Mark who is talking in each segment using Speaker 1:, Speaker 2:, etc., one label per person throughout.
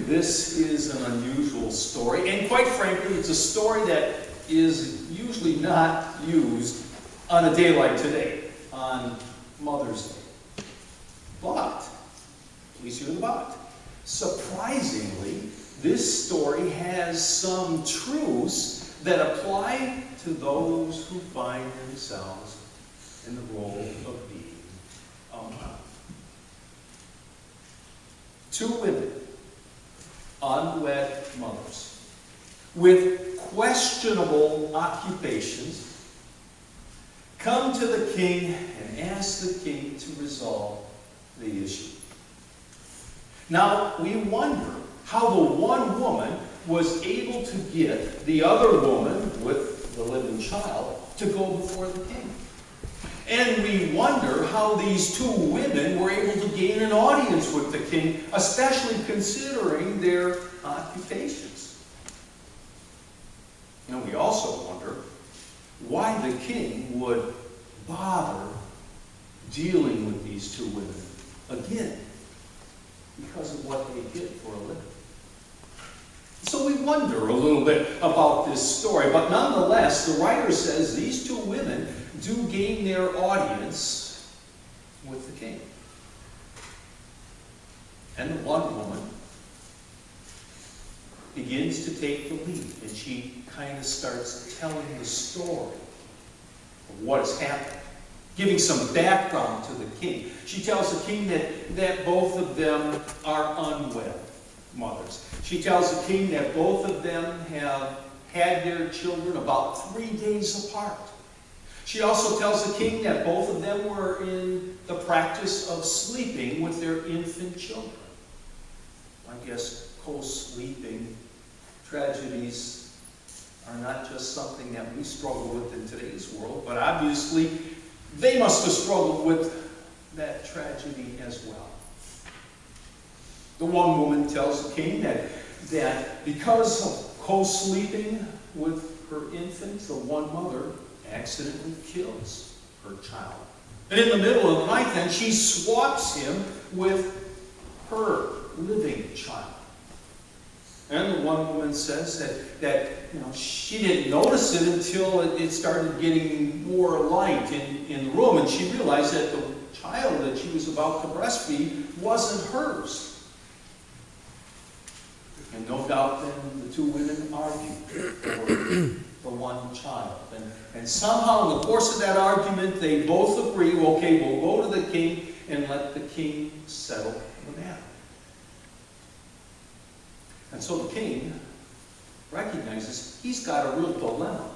Speaker 1: This is an unusual story, and quite frankly, it's a story that is usually not used on a day like today, on Mother's Day. But, please hear the but, surprisingly, this story has some truths that apply to those who find themselves in the role of being a mom. Two women, unwed mothers, with questionable occupations, come to the king and ask the king to resolve the issue. Now, we wonder how the one woman was able to get the other woman with the living child to go before the king. And we wonder how these two women were able to gain an audience with the king, especially considering their occupations. And we also wonder why the king would bother dealing with these two women again, because of what they did for a living. So we wonder a little bit about this story, but nonetheless, the writer says these two women do gain their audience with the king. And the one woman begins to take the lead, and she kind of starts telling the story of what has happened, giving some background to the king. She tells the king that both of them are unwed mothers. She tells the king that both of them have had their children about 3 days apart. She also tells the king that both of them were in the practice of sleeping with their infant children. I guess co-sleeping tragedies are not just something that we struggle with in today's world, but obviously they must have struggled with that tragedy as well. The one woman tells the king that because of co-sleeping with her infant, the one mother accidentally kills her child. And in the middle of the night then, she swaps him with her living child. And the one woman says that she didn't notice it until it started getting more light in the room, and she realized that the child that she was about to breastfeed wasn't hers. And no doubt then the two women argued for the one child. And somehow in the course of that argument, they both agree, okay, we'll go to the king and let the king settle the matter. And so the king recognizes he's got a real dilemma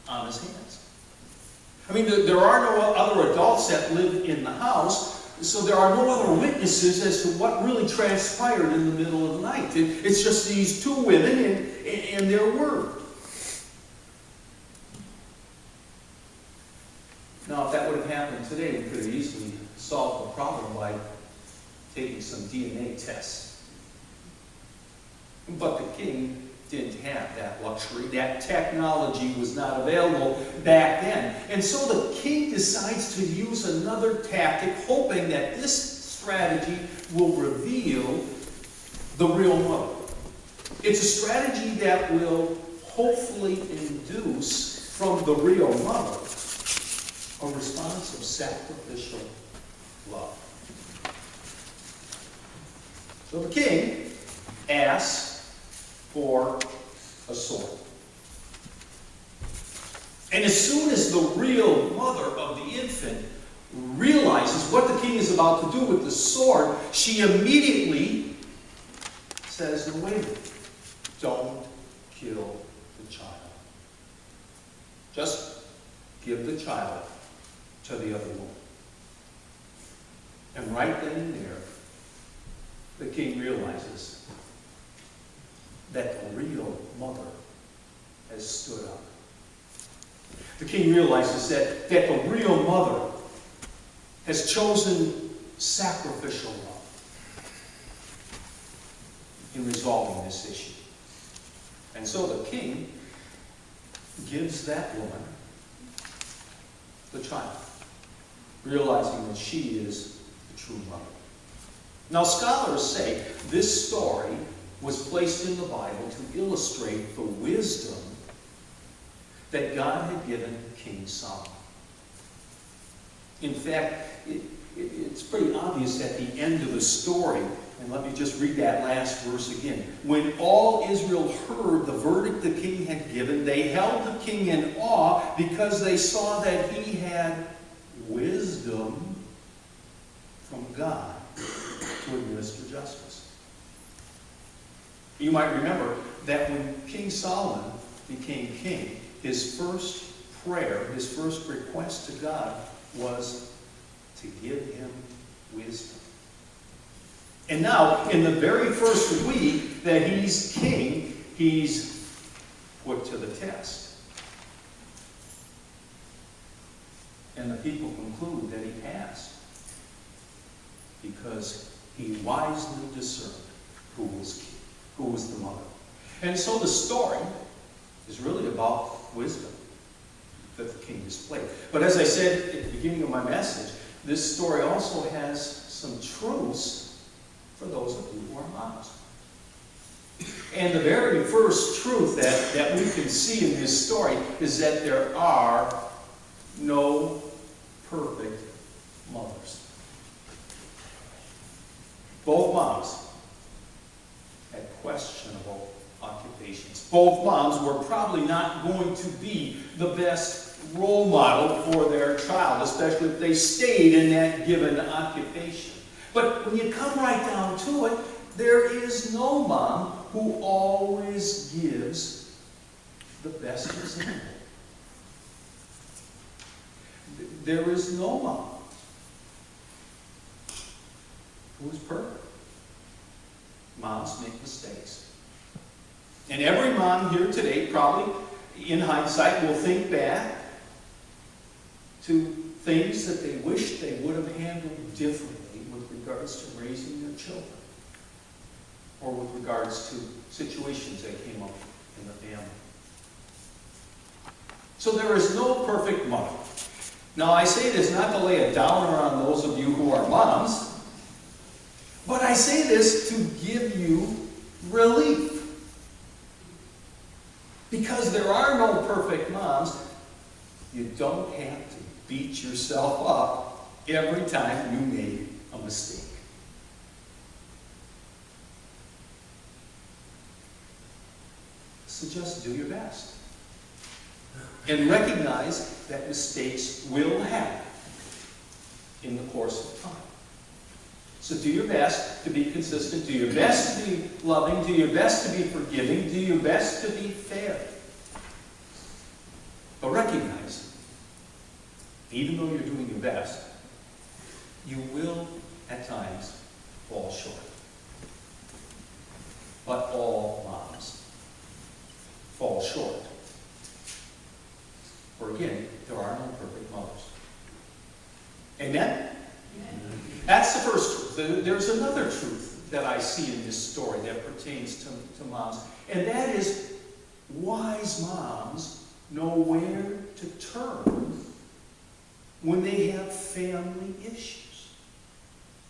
Speaker 1: on his hands. I mean, there are no other adults that live in the house, so there are no other witnesses as to what really transpired in the middle of the night. It's just these two women and their word. Now, if that would have happened today, we could have easily solved the problem by taking some DNA tests. But the king didn't have that luxury. That technology was not available back then. And so the king decides to use another tactic, hoping that this strategy will reveal the real mother. It's a strategy that will hopefully induce from the real mother a response of sacrificial love. So the king asks for a sword. And as soon as the real mother of the infant realizes what the king is about to do with the sword, she immediately says, no, wait a minute, don't kill the child. Just give the child to the other woman. And right then and there, the king realizes that the real mother has stood up. The king realizes that the real mother has chosen sacrificial love in resolving this issue. And so the king gives that woman the child, realizing that she is the true mother. Now, scholars say this story was placed in the Bible to illustrate the wisdom that God had given King Solomon. In fact, it's pretty obvious at the end of the story, and let me just read that last verse again. When all Israel heard the verdict the king had given, they held the king in awe because they saw that he had wisdom from God to administer justice. You might remember that when King Solomon became king, his first prayer, his first request to God was to give him wisdom. And now, in the very first week that he's king, he's put to the test. And the people conclude that he passed because he wisely discerned who was king, who was the mother. And so the story is really about wisdom that the king displayed. But as I said at the beginning of my message, this story also has some truths for those of you who are moms. And the very first truth that we can see in this story is that there are no perfect mothers. Both moms had questionable occupations. Both moms were probably not going to be the best role model for their child, especially if they stayed in that given occupation. But when you come right down to it, there is no mom who always gives the best example. There is no mom who is perfect. Moms make mistakes. And every mom here today probably, in hindsight, will think back to things that they wish they would have handled differently with regards to raising their children, or with regards to situations that came up in the family. So there is no perfect mother. Now I say this not to lay a downer on those of you who are moms, but I say this to give you relief. Because there are no perfect moms, you don't have to beat yourself up every time you make a mistake. So just do your best. And recognize that mistakes will happen in the course of time. So do your best to be consistent, do your best to be loving, do your best to be forgiving, do your best to be fair. But recognize, even though you're doing your best, you will at times fall short. But all moms fall short. For again, there are no perfect mothers. Amen? That's the first truth. There's another truth that I see in this story that pertains to moms, and that is wise moms know where to turn when they have family issues.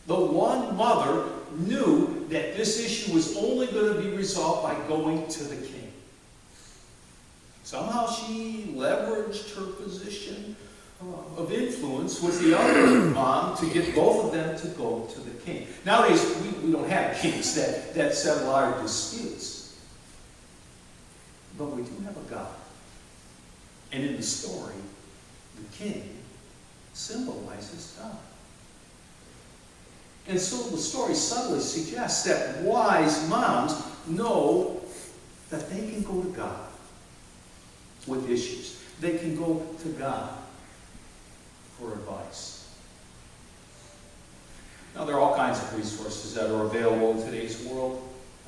Speaker 1: The one mother knew that this issue was only going to be resolved by going to the king. Somehow she leveraged her position of influence with the other mom to get both of them to go to the king. Nowadays, we don't have kings that settle our disputes. But we do have a God. And in the story, the king symbolizes God. And so the story subtly suggests that wise moms know that they can go to God with issues. They can go to God for advice. Now, there are all kinds of resources that are available in today's world.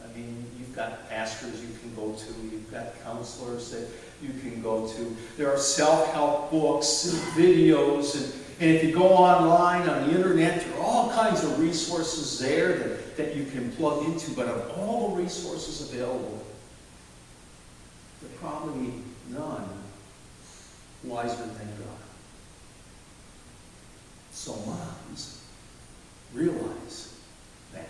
Speaker 1: I mean, you've got pastors you can go to. You've got counselors that you can go to. There are self-help books and videos. And if you go online on the internet, there are all kinds of resources there that you can plug into. But of all the resources available, there are probably none wiser than God. So moms realize that.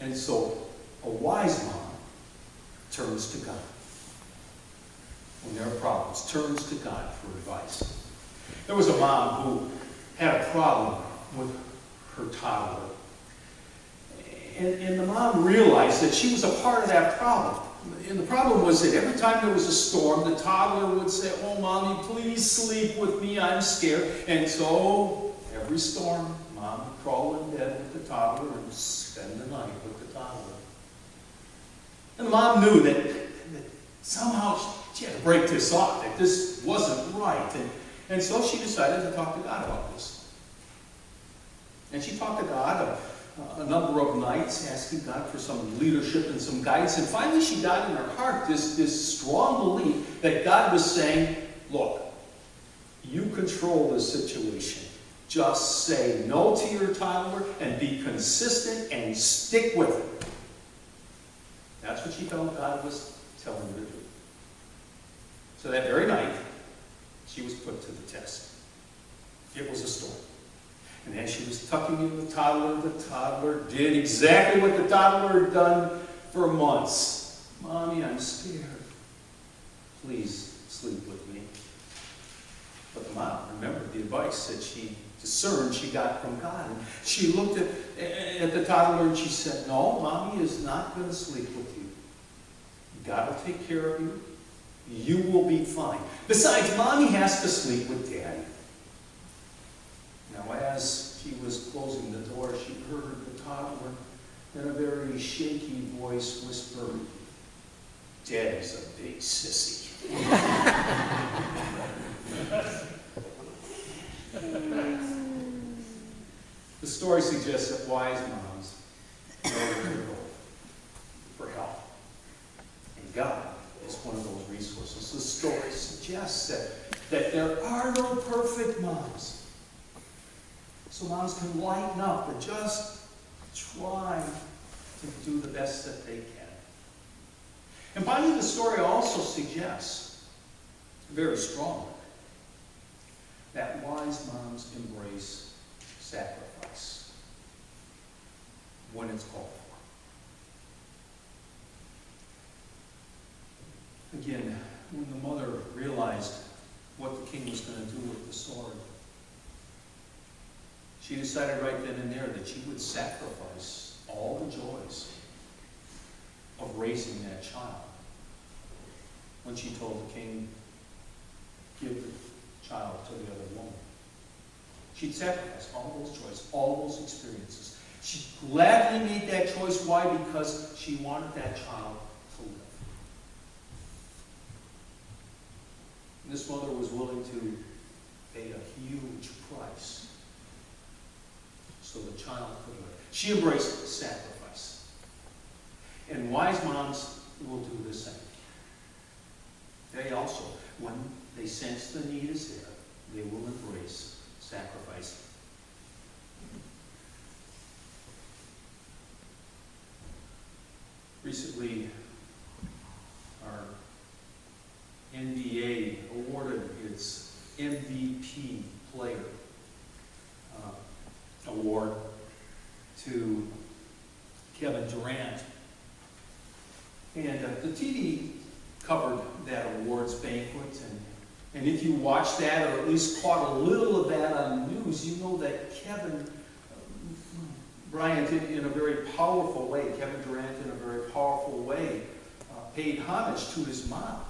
Speaker 1: And so A wise mom turns to God. When there are problems, turns to God for advice. There was a mom who had a problem with her toddler. And the mom realized that she was a part of that problem. And the problem was that every time there was a storm, the toddler would say, "Oh, Mommy, please sleep with me, I'm scared." And so, every storm, Mom would crawl in bed with the toddler and spend the night with the toddler. And the mom knew that somehow she had to break this off, that this wasn't right. And so she decided to talk to God about this. And she talked to God a number of nights, asking God for some leadership and some guidance. And finally she got in her heart this strong belief that God was saying, "Look, you control this situation. Just say no to your toddler and be consistent and stick with it." That's what she felt God was telling her to do. So that very night, she was put to the test. It was a storm. And as she was tucking in the toddler did exactly what the toddler had done for months. "Mommy, I'm scared. Please sleep with me." But the mom remembered the advice that she discerned she got from God. And she looked at the toddler and she said, "No, Mommy is not going to sleep with you. God will take care of you. You will be fine. Besides, Mommy has to sleep with Daddy." Now, as she was closing the door, she heard the toddler in a very shaky voice whisper, "Daddy's a big sissy." The story suggests that wise moms know where to go for help. And God is one of those resources. The story suggests that there are no perfect moms. So moms can lighten up and just try to do the best that they can. And finally, the story also suggests, very strongly, that wise moms embrace sacrifice when it's called for. Again, when the mother realized what the king was going to do with the sword, she decided right then and there that she would sacrifice all the joys of raising that child. When she told the king, "Give the child to the other woman," she'd sacrifice all those joys, all those experiences. She gladly made that choice. Why? Because she wanted that child to live. And this mother was willing to pay a huge price so the child could live. She embraced sacrifice. And wise moms will do the same. They also, when they sense the need is there, they will embrace sacrifice. Recently, our NBA awarded its MVP player award to Kevin Durant. And the TV covered that awards banquet, and if you watched that, or at least caught a little of that on the news, you know that Kevin Bryant, in a very powerful way, Kevin Durant in a very powerful way, paid homage to his mom.